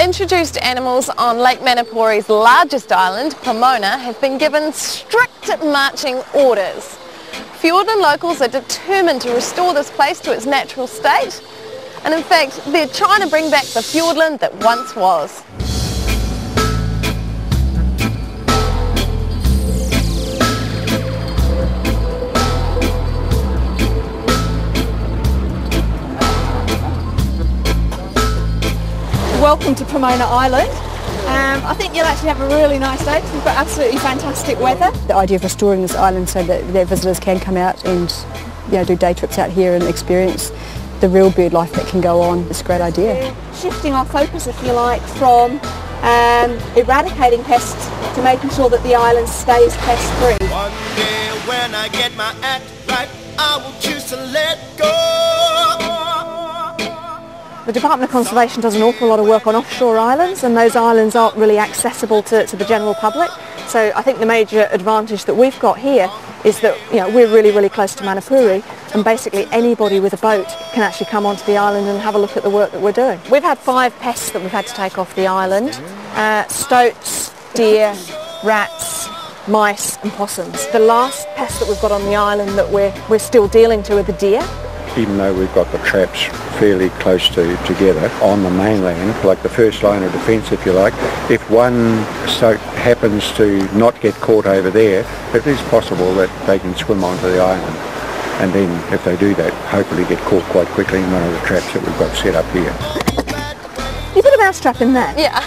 introduced animals on Lake Manapouri's largest island, Pomona, have been given strict marching orders. Fiordland locals are determined to restore this place to its natural state, and in fact they're trying to bring back the Fiordland that once was. Welcome to Pomona Island. I think you'll actually have a really nice day because we've got absolutely fantastic weather. The idea of restoring this island so that their visitors can come out and do day trips out here and experience the real bird life that can go on is a great idea. Shifting our focus, if you like, from eradicating pests to making sure that the island stays pest free. One day when I get my act right, I will choose to let go. The Department of Conservation does an awful lot of work on offshore islands, and those islands aren't really accessible to the general public. So I think the major advantage that we've got here is that we're really close to Manapouri, and basically anybody with a boat can actually come onto the island and have a look at the work that we're doing. We've had 5 pests that we've had to take off the island: stoats, deer, rats, mice and possums. The last pest that we've got on the island that we're still dealing to are the deer. Even though we've got the traps fairly close together on the mainland, like the first line of defence if you like, if one stoat happens to not get caught over there, it is possible that they can swim onto the island. And then if they do that, hopefully get caught quite quickly in one of the traps that we've got set up here. You put a mouse trap in there? Yeah.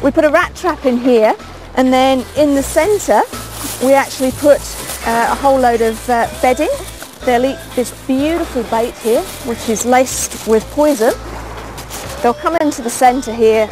We put a rat trap in here, and then in the centre we actually put a whole load of bedding. They'll eat this beautiful bait here, which is laced with poison. They'll come into the centre here,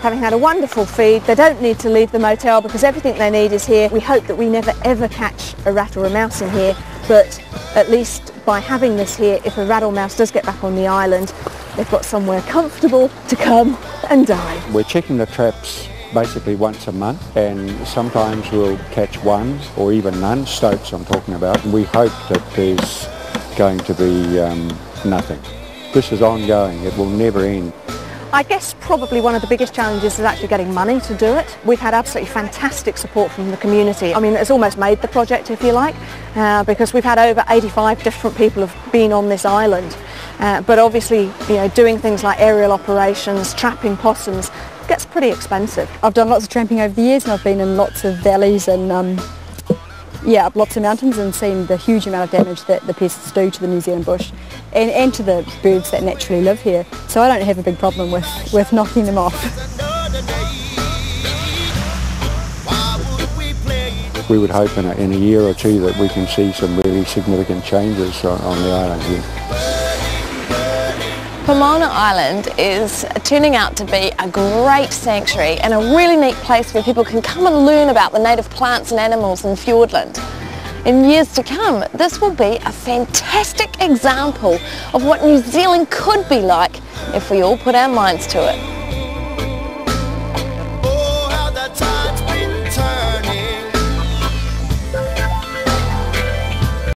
having had a wonderful feed. They don't need to leave the motel because everything they need is here. We hope that we never ever catch a rat or a mouse in here, but at least by having this here, if a rat or mouse does get back on the island, they've got somewhere comfortable to come and die. We're checking the traps basically once a month, and sometimes we'll catch one or even none, stoats I'm talking about. We hope that there's going to be nothing. This is ongoing, it will never end. I guess probably one of the biggest challenges is actually getting money to do it. We've had absolutely fantastic support from the community. I mean, it's almost made the project, if you like, because we've had over 85 different people have been on this island. But obviously, doing things like aerial operations, trapping possums, gets pretty expensive. I've done lots of tramping over the years, and I've been in lots of valleys and up lots of mountains and seen the huge amount of damage that the pests do to the New Zealand bush and to the birds that naturally live here. So I don't have a big problem with knocking them off. We would hope in a year or two that we can see some really significant changes on the island here. Pomona Island is turning out to be a great sanctuary and a really neat place where people can come and learn about the native plants and animals in Fiordland. In years to come, this will be a fantastic example of what New Zealand could be like if we all put our minds to it.